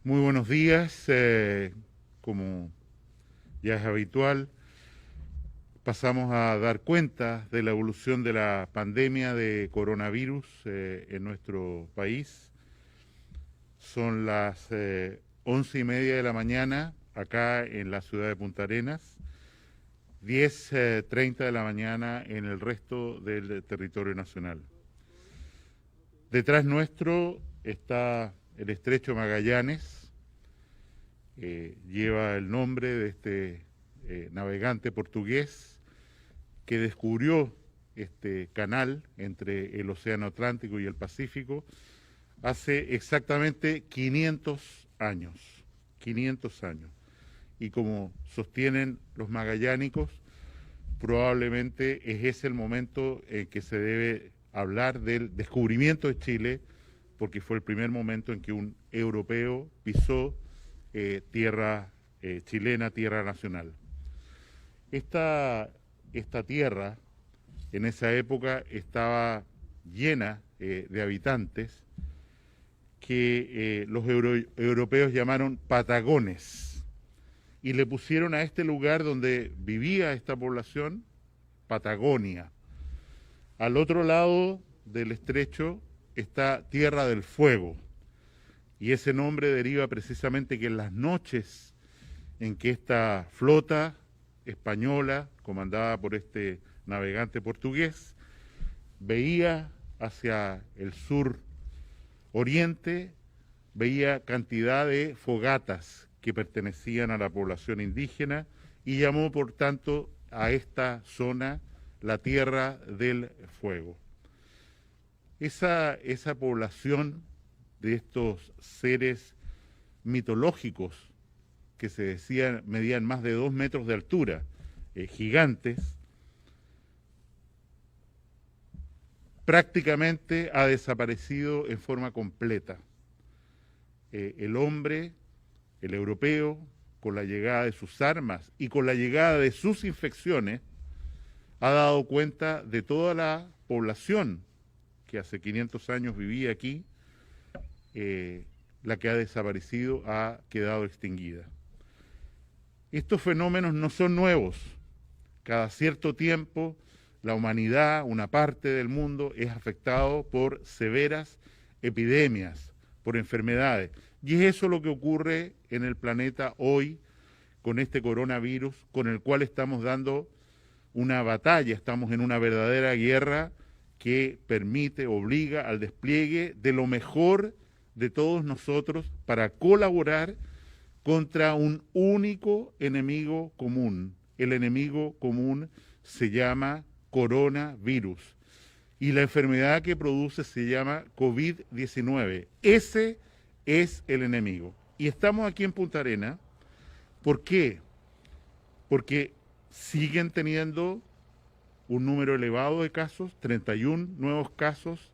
Muy buenos días. Como ya es habitual, pasamos a dar cuenta de la evolución de la pandemia de coronavirus en nuestro país. Son las 11:30 de la mañana acá en la ciudad de Punta Arenas, 10:30 de la mañana en el resto del territorio nacional. Detrás nuestro está el Estrecho Magallanes. Lleva el nombre de este navegante portugués que descubrió este canal entre el Océano Atlántico y el Pacífico hace exactamente 500 años. 500 años. Y como sostienen los magallánicos, probablemente es ese el momento en que se debe hablar del descubrimiento de Chile, porque fue el primer momento en que un europeo pisó tierra chilena, tierra nacional. Esta tierra en esa época estaba llena de habitantes que los europeos llamaron patagones y le pusieron a este lugar donde vivía esta población Patagonia. Al otro lado del estrecho está Tierra del Fuego, y ese nombre deriva precisamente que en las noches en que esta flota española, comandada por este navegante portugués, veía hacia el sur oriente, veía cantidad de fogatas que pertenecían a la población indígena y llamó por tanto a esta zona la Tierra del Fuego. Esa población de estos seres mitológicos que se decían medían más de 2 metros de altura, gigantes, prácticamente ha desaparecido en forma completa. El hombre, el europeo, con la llegada de sus armas y con la llegada de sus infecciones, ha dado cuenta de toda la población que hace 500 años vivía aquí. La que ha desaparecido ha quedado extinguida. Estos fenómenos no son nuevos. Cada cierto tiempo la humanidad, una parte del mundo, es afectado por severas epidemias, por enfermedades. Y es eso lo que ocurre en el planeta hoy con este coronavirus, con el cual estamos dando una batalla, estamos en una verdadera guerra que permite, obliga al despliegue de lo mejor de todos nosotros para colaborar contra un único enemigo común. El enemigo común se llama coronavirus y la enfermedad que produce se llama COVID-19. Ese es el enemigo. Y estamos aquí en Punta Arenas. ¿Por qué? Porque siguen teniendo un número elevado de casos, 31 nuevos casos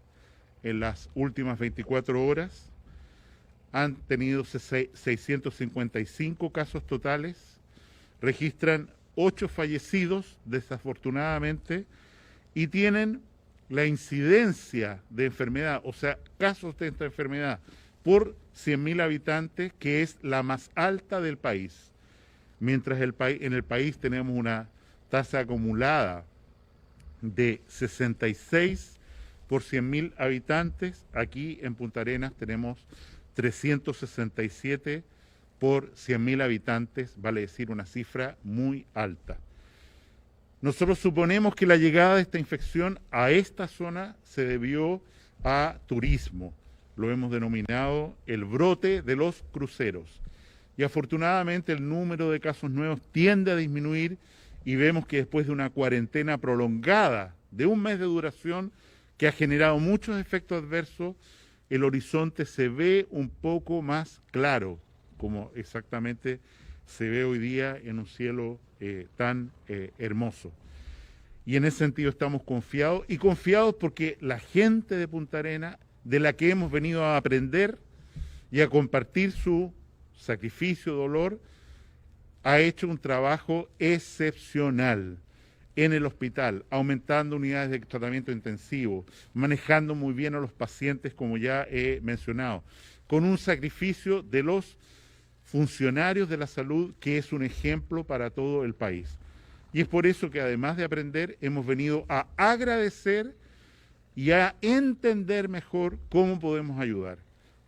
en las últimas 24 horas. Han tenido 655 casos totales, registran 8 fallecidos, desafortunadamente, y tienen la incidencia de enfermedad, o sea, casos de esta enfermedad, por 100.000 habitantes, que es la más alta del país. Mientras en el país tenemos una tasa acumulada de 66 por 100.000 habitantes, aquí en Punta Arenas tenemos 367 por 100.000 habitantes, vale decir una cifra muy alta. Nosotros suponemos que la llegada de esta infección a esta zona se debió a turismo. Lo hemos denominado el brote de los cruceros. Y afortunadamente el número de casos nuevos tiende a disminuir y vemos que después de una cuarentena prolongada de un mes de duración que ha generado muchos efectos adversos, el horizonte se ve un poco más claro, como exactamente se ve hoy día en un cielo tan hermoso. Y en ese sentido estamos confiados, y confiados porque la gente de Punta Arenas, de la que hemos venido a aprender y a compartir su sacrificio, dolor, ha hecho un trabajo excepcional en el hospital, aumentando unidades de tratamiento intensivo, manejando muy bien a los pacientes, como ya he mencionado, con un sacrificio de los funcionarios de la salud que es un ejemplo para todo el país. Y es por eso que además de aprender, hemos venido a agradecer y a entender mejor cómo podemos ayudar.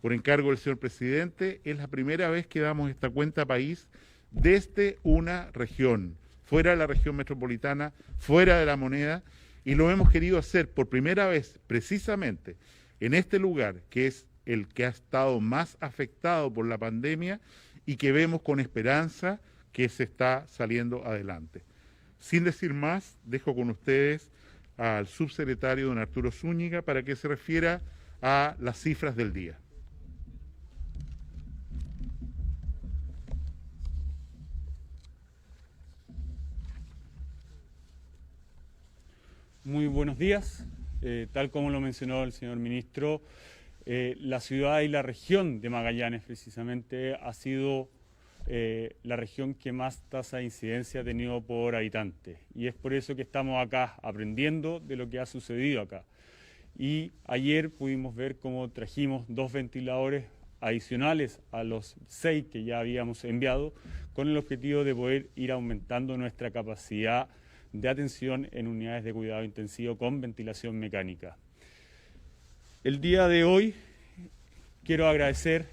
Por encargo del señor presidente, es la primera vez que damos esta cuenta país desde una región, fuera de la región metropolitana, fuera de la moneda, y lo hemos querido hacer por primera vez precisamente en este lugar, que es el que ha estado más afectado por la pandemia y que vemos con esperanza que se está saliendo adelante. Sin decir más, dejo con ustedes al subsecretario don Arturo Zúñiga para que se refiera a las cifras del día. Muy buenos días. Tal como lo mencionó el señor ministro, la ciudad y la región de Magallanes precisamente ha sido la región que más tasa de incidencia ha tenido por habitante. Y es por eso que estamos acá aprendiendo de lo que ha sucedido acá. Y ayer pudimos ver cómo trajimos 2 ventiladores adicionales a los 6 que ya habíamos enviado, con el objetivo de poder ir aumentando nuestra capacidad de atención en unidades de cuidado intensivo con ventilación mecánica. El día de hoy quiero agradecer,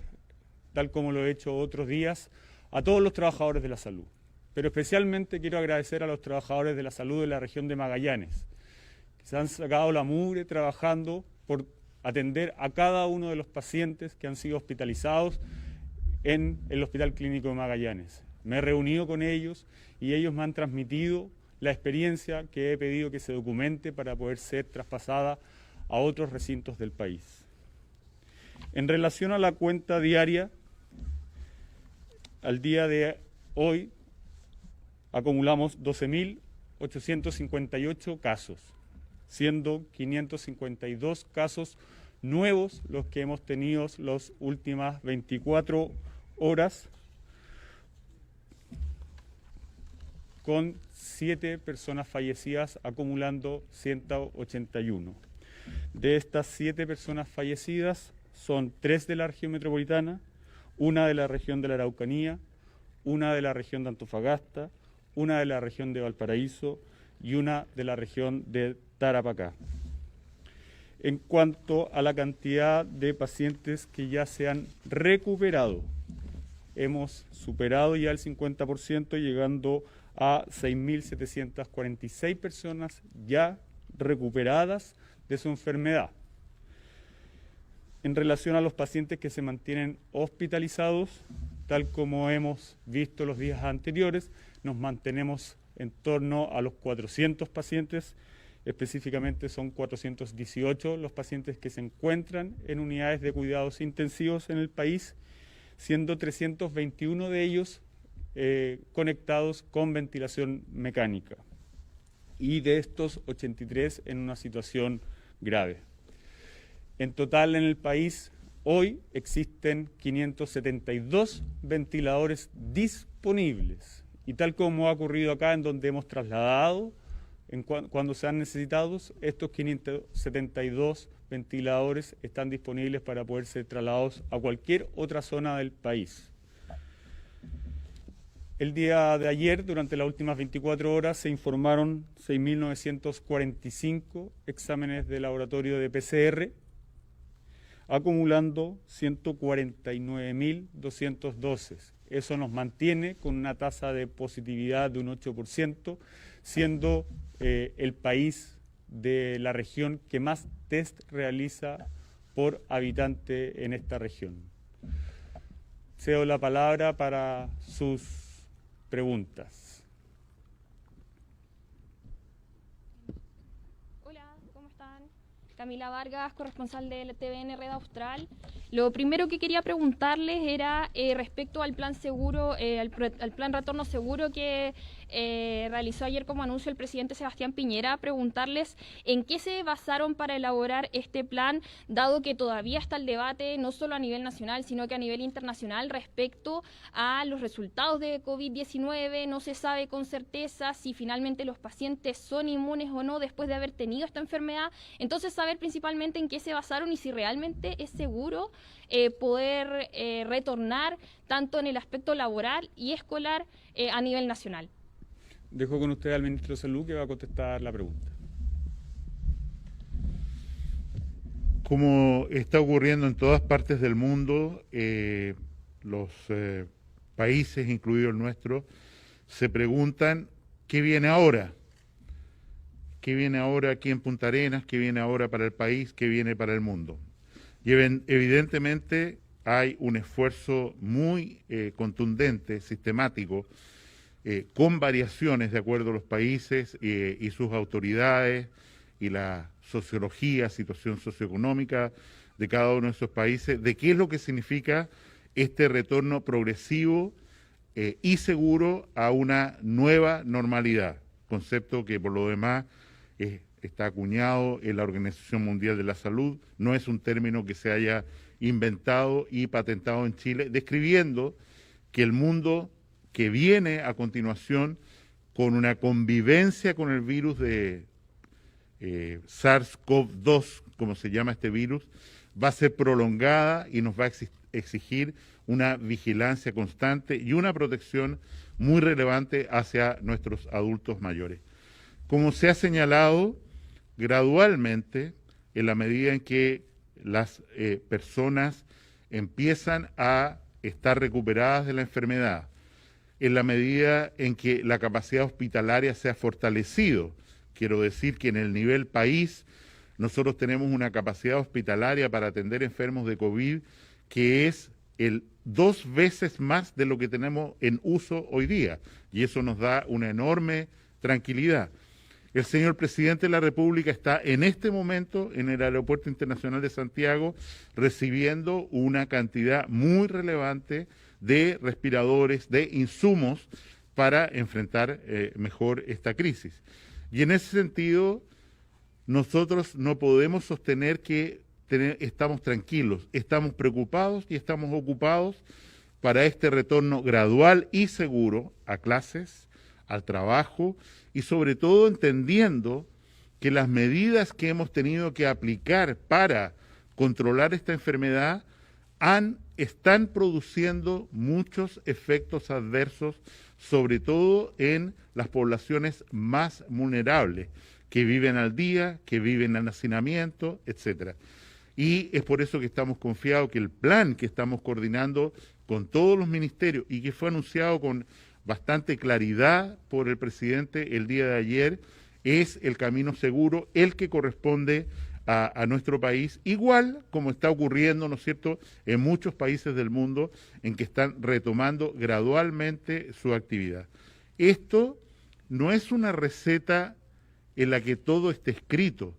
tal como lo he hecho otros días, a todos los trabajadores de la salud, pero especialmente quiero agradecer a los trabajadores de la salud de la región de Magallanes, que se han sacado la mugre trabajando por atender a cada uno de los pacientes que han sido hospitalizados en el Hospital Clínico de Magallanes. Me he reunido con ellos y ellos me han transmitido la experiencia que he pedido que se documente para poder ser traspasada a otros recintos del país. En relación a la cuenta diaria, al día de hoy acumulamos 12.858 casos, siendo 552 casos nuevos los que hemos tenido las últimas 24 horas, con 7 personas fallecidas, acumulando 181. De estas 7 personas fallecidas, son 3 de la región metropolitana, 1 de la región de la Araucanía, 1 de la región de Antofagasta, 1 de la región de Valparaíso y 1 de la región de Tarapacá. En cuanto a la cantidad de pacientes que ya se han recuperado, hemos superado ya el 50%, llegando a 6.746 personas ya recuperadas de su enfermedad. En relación a los pacientes que se mantienen hospitalizados, tal como hemos visto los días anteriores, nos mantenemos en torno a los 400 pacientes, específicamente son 418 los pacientes que se encuentran en unidades de cuidados intensivos en el país, siendo 321 de ellos conectados con ventilación mecánica, y de estos 83 en una situación grave. En total en el país hoy existen 572 ventiladores disponibles, y tal como ha ocurrido acá, en donde hemos trasladado cuando se han necesitado, estos 572 ventiladores están disponibles para poder ser trasladados a cualquier otra zona del país. El día de ayer, durante las últimas 24 horas, se informaron 6.945 exámenes de laboratorio de PCR, acumulando 149.212. Eso nos mantiene con una tasa de positividad de un 8%, siendo el país de la región que más test realiza por habitante en esta región. Cedo la palabra para sus preguntas. Hola, ¿cómo están? Camila Vargas, corresponsal del TVN Red Austral. Lo primero que quería preguntarles era respecto al plan seguro, al plan retorno seguro que realizó ayer como anuncio el presidente Sebastián Piñera, preguntarles en qué se basaron para elaborar este plan, dado que todavía está el debate no solo a nivel nacional, sino que a nivel internacional respecto a los resultados de COVID-19. No se sabe con certeza si finalmente los pacientes son inmunes o no después de haber tenido esta enfermedad. Entonces, saber principalmente en qué se basaron y si realmente es seguro poder retornar tanto en el aspecto laboral y escolar a nivel nacional. Dejo con usted al ministro de Salud, que va a contestar la pregunta. Como está ocurriendo en todas partes del mundo, los países, incluido el nuestro, se preguntan ¿qué viene ahora? ¿Qué viene ahora aquí en Punta Arenas? ¿Qué viene ahora para el país? ¿Qué viene para el mundo? Y evidentemente hay un esfuerzo muy contundente, sistemático, con variaciones de acuerdo a los países y sus autoridades y la sociología, situación socioeconómica de cada uno de esos países, de qué es lo que significa este retorno progresivo y seguro a una nueva normalidad, concepto que por lo demás está acuñado en la Organización Mundial de la Salud, no es un término que se haya inventado y patentado en Chile, describiendo que el mundo que viene a continuación con una convivencia con el virus de SARS-CoV-2, como se llama este virus, va a ser prolongada y nos va a exigir una vigilancia constante y una protección muy relevante hacia nuestros adultos mayores. Como se ha señalado, gradualmente, en la medida en que las personas empiezan a estar recuperadas de la enfermedad, en la medida en que la capacidad hospitalaria se ha fortalecido, quiero decir que en el nivel país nosotros tenemos una capacidad hospitalaria para atender enfermos de COVID que es 2 veces más de lo que tenemos en uso hoy día, y eso nos da una enorme tranquilidad. El señor presidente de la República está en este momento en el Aeropuerto Internacional de Santiago recibiendo una cantidad muy relevante de respiradores, de insumos para enfrentar mejor esta crisis. Y en ese sentido, nosotros no podemos sostener que estamos tranquilos, estamos preocupados y estamos ocupados para este retorno gradual y seguro a clases, al trabajo y sobre todo entendiendo que las medidas que hemos tenido que aplicar para controlar esta enfermedad están produciendo muchos efectos adversos, sobre todo en las poblaciones más vulnerables, que viven al día, que viven al hacinamiento, etcétera. Y es por eso que estamos confiados que el plan que estamos coordinando con todos los ministerios y que fue anunciado con bastante claridad por el presidente el día de ayer, es el camino seguro, el que corresponde a nuestro país, igual como está ocurriendo, ¿no es cierto?, en muchos países del mundo en que están retomando gradualmente su actividad. Esto no es una receta en la que todo esté escrito.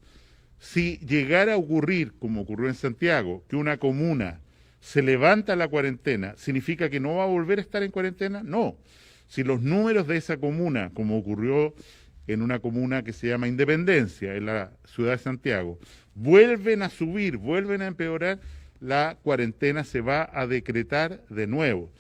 Si llegara a ocurrir, como ocurrió en Santiago, que una comuna se levanta la cuarentena, ¿significa que no va a volver a estar en cuarentena? No. Si los números de esa comuna, como ocurrió en una comuna que se llama Independencia, en la ciudad de Santiago, vuelven a subir, vuelven a empeorar, la cuarentena se va a decretar de nuevo.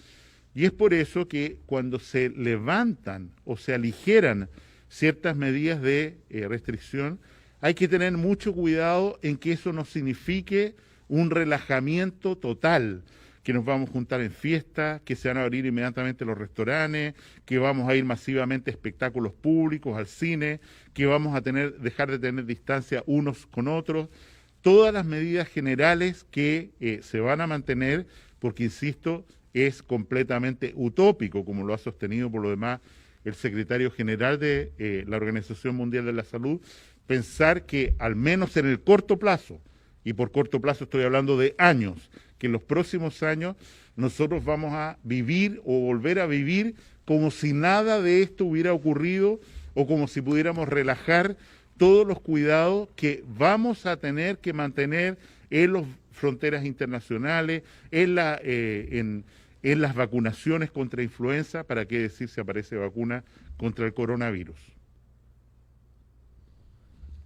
Y es por eso que cuando se levantan o se aligeran ciertas medidas de restricción, hay que tener mucho cuidado en que eso no signifique un relajamiento total, que nos vamos a juntar en fiestas, que se van a abrir inmediatamente los restaurantes, que vamos a ir masivamente a espectáculos públicos, al cine, que vamos a dejar de tener distancia unos con otros. Todas las medidas generales que se van a mantener, porque insisto, es completamente utópico, como lo ha sostenido por lo demás el secretario general de la Organización Mundial de la Salud, pensar que al menos en el corto plazo, y por corto plazo estoy hablando de años, que en los próximos años nosotros vamos a vivir o volver a vivir como si nada de esto hubiera ocurrido o como si pudiéramos relajar todos los cuidados que vamos a tener que mantener en las fronteras internacionales, en en las vacunaciones contra influenza, para qué decir si aparece vacuna contra el coronavirus.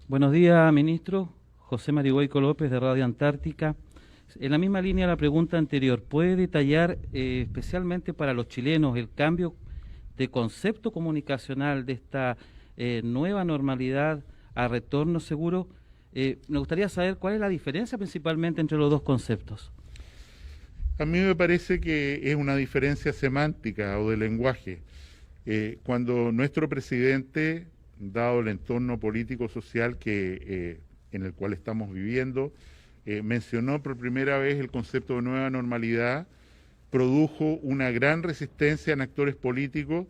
Buenos días, ministro. José Marihuaico López, de Radio Antártica. En la misma línea de la pregunta anterior, ¿puede detallar especialmente para los chilenos el cambio de concepto comunicacional de esta nueva normalidad a retorno seguro? Me gustaría saber cuál es la diferencia principalmente entre los dos conceptos. A mí me parece que es una diferencia semántica o de lenguaje. Cuando nuestro presidente, dado el entorno político-social en el cual estamos viviendo, mencionó por primera vez el concepto de nueva normalidad, produjo una gran resistencia en actores políticos,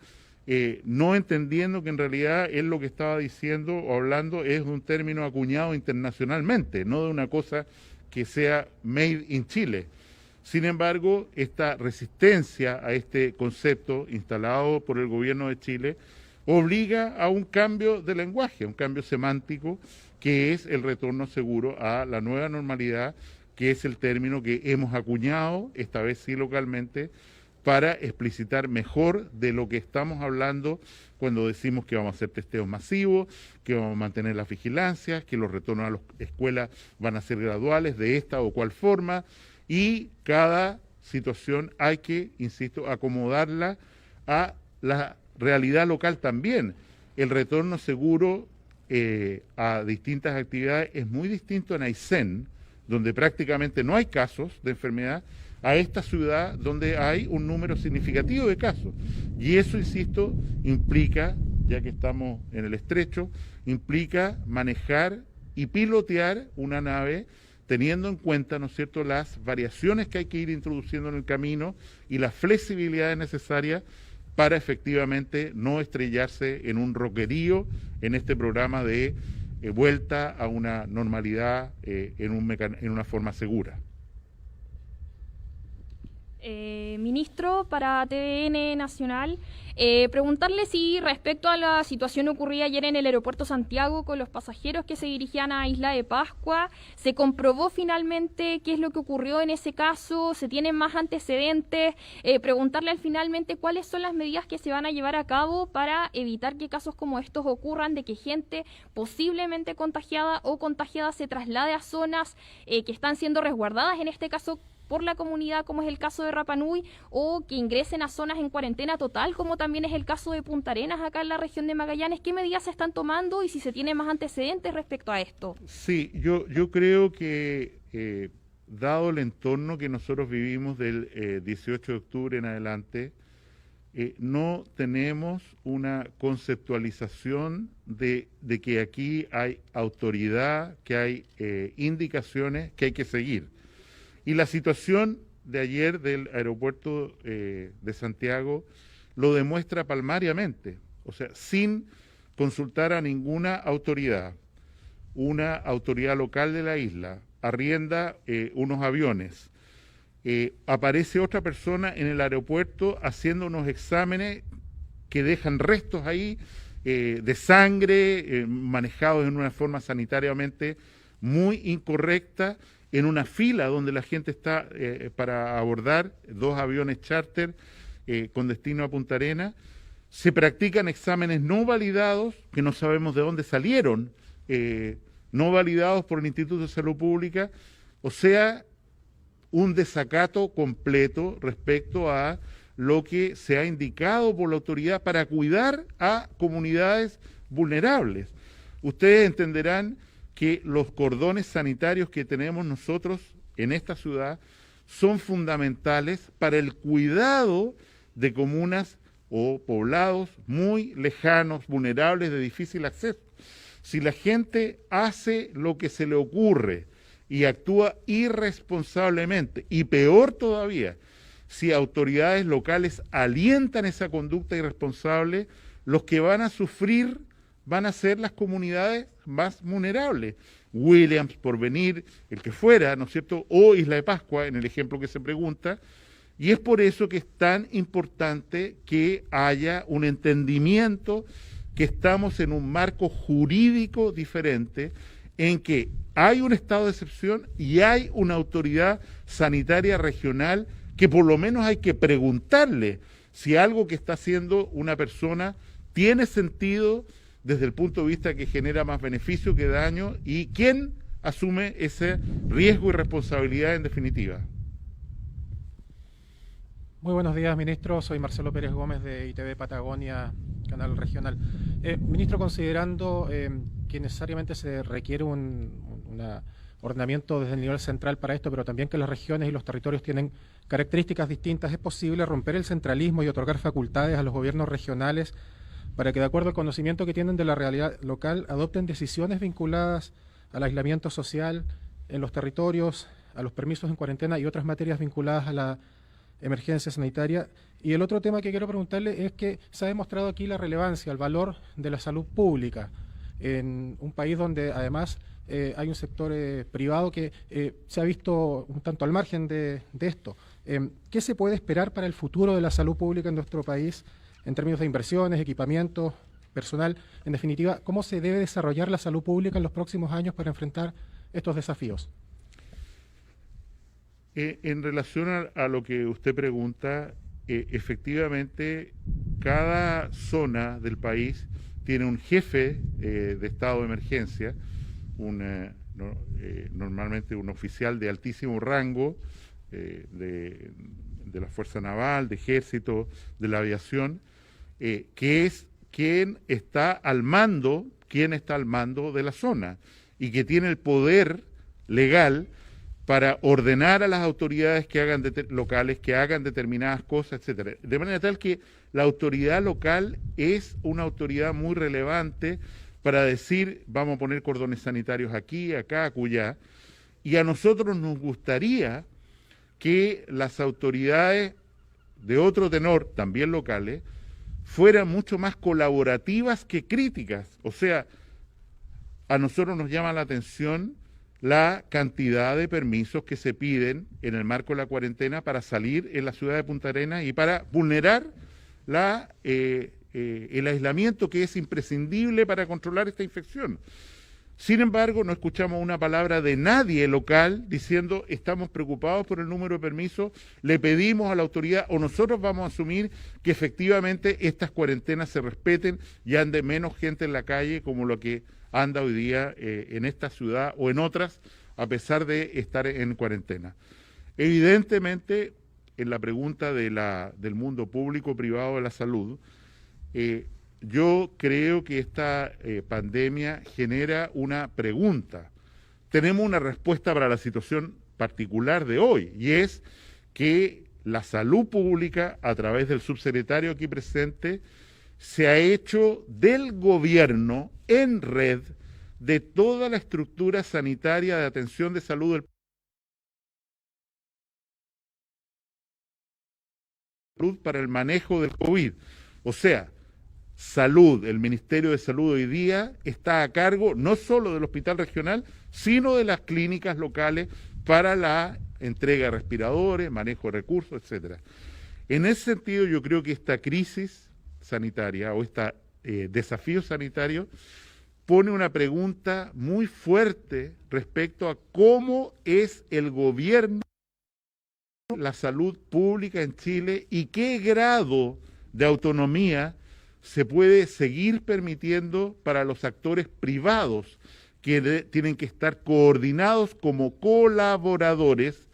no entendiendo que en realidad él lo que estaba diciendo o hablando es de un término acuñado internacionalmente, no de una cosa que sea made in Chile. Sin embargo, esta resistencia a este concepto instalado por el gobierno de Chile obliga a un cambio de lenguaje, un cambio semántico, que es el retorno seguro a la nueva normalidad, que es el término que hemos acuñado, esta vez sí localmente, para explicitar mejor de lo que estamos hablando cuando decimos que vamos a hacer testeos masivos, que vamos a mantener las vigilancias, que los retornos a las escuelas van a ser graduales de esta o cual forma, y cada situación hay que, insisto, acomodarla a la realidad local también. El retorno seguro a distintas actividades es muy distinto en Aysén, donde prácticamente no hay casos de enfermedad, a esta ciudad donde hay un número significativo de casos. Y eso, insisto, implica, ya que estamos en el estrecho, implica manejar y pilotear una nave teniendo en cuenta, ¿no es cierto?, las variaciones que hay que ir introduciendo en el camino y las flexibilidades necesarias para efectivamente no estrellarse en un roquerío en este programa de vuelta a una normalidad en una forma segura. Ministro, para TVN Nacional, preguntarle si respecto a la situación ocurrida ayer en el aeropuerto Santiago con los pasajeros que se dirigían a Isla de Pascua, ¿se comprobó finalmente qué es lo que ocurrió en ese caso? ¿Se tienen más antecedentes? Preguntarle finalmente cuáles son las medidas que se van a llevar a cabo para evitar que casos como estos ocurran, de que gente posiblemente contagiada o contagiada se traslade a zonas que están siendo resguardadas, en este caso por la comunidad, como es el caso de Rapa Nui, o que ingresen a zonas en cuarentena total, como también es el caso de Punta Arenas, acá en la región de Magallanes. ¿Qué medidas se están tomando y si se tiene más antecedentes respecto a esto? Sí, yo creo que dado el entorno que nosotros vivimos del 18 de octubre en adelante, no tenemos una conceptualización de que aquí hay autoridad, que hay indicaciones que hay que seguir. Y la situación de ayer del aeropuerto de Santiago lo demuestra palmariamente, o sea, sin consultar a ninguna autoridad. Una autoridad local de la isla arrienda unos aviones, aparece otra persona en el aeropuerto haciendo unos exámenes que dejan restos ahí de sangre, manejados en una forma sanitariamente muy incorrecta, en una fila donde la gente está para abordar 2 aviones charter con destino a Punta Arenas. Se practican exámenes no validados, que no sabemos de dónde salieron, no validados por el Instituto de Salud Pública, o sea, un desacato completo respecto a lo que se ha indicado por la autoridad para cuidar a comunidades vulnerables. Ustedes entenderán que los cordones sanitarios que tenemos nosotros en esta ciudad son fundamentales para el cuidado de comunas o poblados muy lejanos, vulnerables, de difícil acceso. Si la gente hace lo que se le ocurre y actúa irresponsablemente, y peor todavía, si autoridades locales alientan esa conducta irresponsable, los que van a sufrir van a ser las comunidades más vulnerables. Williams, Porvenir, el que fuera, ¿no es cierto?, o Isla de Pascua, en el ejemplo que se pregunta, y es por eso que es tan importante que haya un entendimiento que estamos en un marco jurídico diferente, en que hay un estado de excepción y hay una autoridad sanitaria regional que por lo menos hay que preguntarle si algo que está haciendo una persona tiene sentido desde el punto de vista que genera más beneficio que daño y quién asume ese riesgo y responsabilidad en definitiva. Muy buenos días, ministro. Soy Marcelo Pérez Gómez de ITV Patagonia, canal regional. Ministro, considerando que necesariamente se requiere un ordenamiento desde el nivel central para esto, pero también que las regiones y los territorios tienen características distintas, ¿es posible romper el centralismo y otorgar facultades a los gobiernos regionales para que, de acuerdo al conocimiento que tienen de la realidad local, adopten decisiones vinculadas al aislamiento social en los territorios, a los permisos en cuarentena y otras materias vinculadas a la emergencia sanitaria? Y el otro tema que quiero preguntarle es que se ha demostrado aquí la relevancia, el valor de la salud pública en un país donde además hay un sector privado que se ha visto un tanto al margen de esto. ¿Qué se puede esperar para el futuro de la salud pública en nuestro país en términos de inversiones, equipamiento, personal? En definitiva, ¿cómo se debe desarrollar la salud pública en los próximos años para enfrentar estos desafíos? En relación a lo que usted pregunta, efectivamente, cada zona del país tiene un jefe de estado de emergencia, normalmente un oficial de altísimo rango de la Fuerza Naval, de Ejército, de la Aviación, que es quien está al mando de la zona y que tiene el poder legal para ordenar a las autoridades que hagan locales que hagan determinadas cosas, etcétera. De manera tal que la autoridad local es una autoridad muy relevante para decir, vamos a poner cordones sanitarios aquí, acá, acullá, y a nosotros nos gustaría que las autoridades de otro tenor, también locales, fueran mucho más colaborativas que críticas. O sea, a nosotros nos llama la atención la cantidad de permisos que se piden en el marco de la cuarentena para salir en la ciudad de Punta Arenas y para vulnerar el aislamiento que es imprescindible para controlar esta infección. Sin embargo, no escuchamos una palabra de nadie local diciendo estamos preocupados por el número de permisos, le pedimos a la autoridad o nosotros vamos a asumir que efectivamente estas cuarentenas se respeten y ande menos gente en la calle como lo que anda hoy día en esta ciudad o en otras, a pesar de estar en cuarentena. Evidentemente, en la pregunta del mundo público-privado de la salud, yo creo que esta pandemia genera una pregunta. Tenemos una respuesta para la situación particular de hoy, y es que la salud pública, a través del subsecretario aquí presente, se ha hecho del gobierno en red de toda la estructura sanitaria de atención de salud del país para el manejo del COVID. O sea, salud, el Ministerio de Salud hoy día está a cargo no solo del hospital regional, sino de las clínicas locales para la entrega de respiradores, manejo de recursos, etcétera. En ese sentido, yo creo que esta crisis sanitaria o este desafío sanitario pone una pregunta muy fuerte respecto a cómo es el gobierno, la salud pública en Chile y qué grado de autonomía se puede seguir permitiendo para los actores privados que tienen que estar coordinados como colaboradores,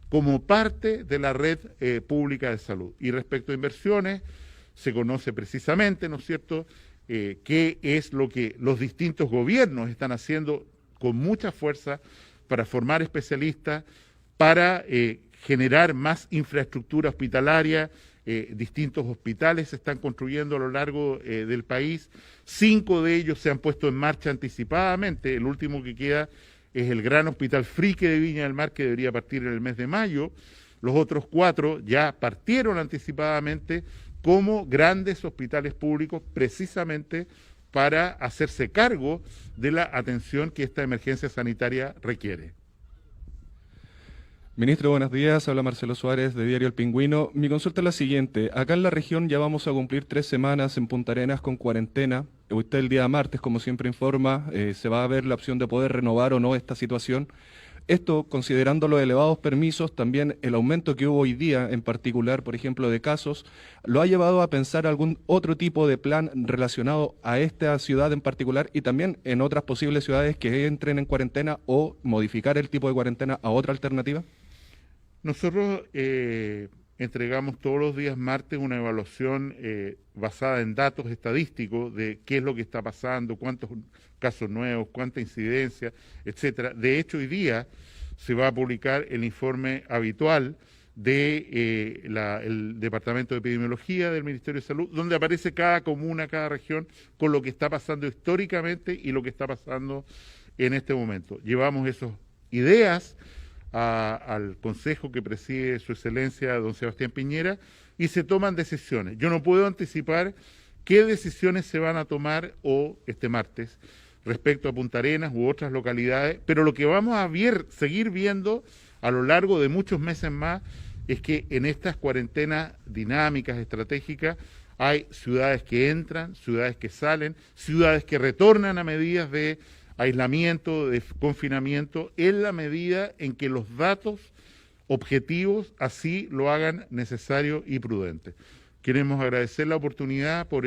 como parte de la red pública de salud. Y respecto a inversiones, se conoce precisamente, ¿no es cierto?, qué es lo que los distintos gobiernos están haciendo con mucha fuerza para formar especialistas, para generar más infraestructura hospitalaria. Distintos hospitales se están construyendo a lo largo del país. 5 de ellos se han puesto en marcha anticipadamente. El último que queda es el Gran Hospital Frique de Viña del Mar, que debería partir en el mes de mayo. Los otros 4 ya partieron anticipadamente como grandes hospitales públicos, precisamente para hacerse cargo de la atención que esta emergencia sanitaria requiere. Ministro, buenos días. Habla Marcelo Suárez de Diario El Pingüino. Mi consulta es la siguiente. Acá en la región ya vamos a cumplir 3 semanas en Punta Arenas con cuarentena. Usted el día martes, como siempre informa, se va a ver la opción de poder renovar o no esta situación. Esto, considerando los elevados permisos, también el aumento que hubo hoy día, en particular, por ejemplo, de casos, ¿lo ha llevado a pensar algún otro tipo de plan relacionado a esta ciudad en particular y también en otras posibles ciudades que entren en cuarentena o modificar el tipo de cuarentena a otra alternativa? Nosotros entregamos todos los días martes una evaluación basada en datos estadísticos de qué es lo que está pasando, cuántos casos nuevos, cuánta incidencia, etcétera. De hecho, hoy día se va a publicar el informe habitual del Departamento de Epidemiología del Ministerio de Salud, donde aparece cada comuna, cada región, con lo que está pasando históricamente y lo que está pasando en este momento. Llevamos esas ideas al consejo que preside su excelencia don Sebastián Piñera y se toman decisiones. Yo no puedo anticipar qué decisiones se van a tomar este martes respecto a Punta Arenas u otras localidades, pero lo que vamos a seguir viendo a lo largo de muchos meses más es que en estas cuarentenas dinámicas, estratégicas, hay ciudades que entran, ciudades que salen, ciudades que retornan a medidas de aislamiento, de confinamiento, en la medida en que los datos objetivos así lo hagan necesario y prudente. Queremos agradecer la oportunidad por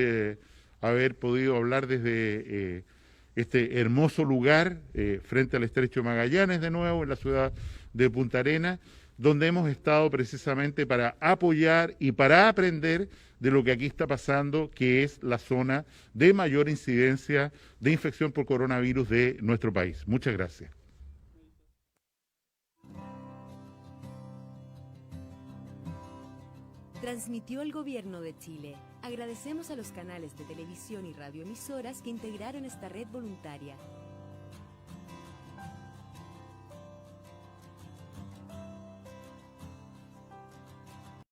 haber podido hablar desde este hermoso lugar frente al Estrecho de Magallanes, de nuevo, en la ciudad de Punta Arenas, donde hemos estado precisamente para apoyar y para aprender de lo que aquí está pasando, que es la zona de mayor incidencia de infección por coronavirus de nuestro país. Muchas gracias. Transmitió el Gobierno de Chile. Agradecemos a los canales de televisión y radioemisoras que integraron esta red voluntaria.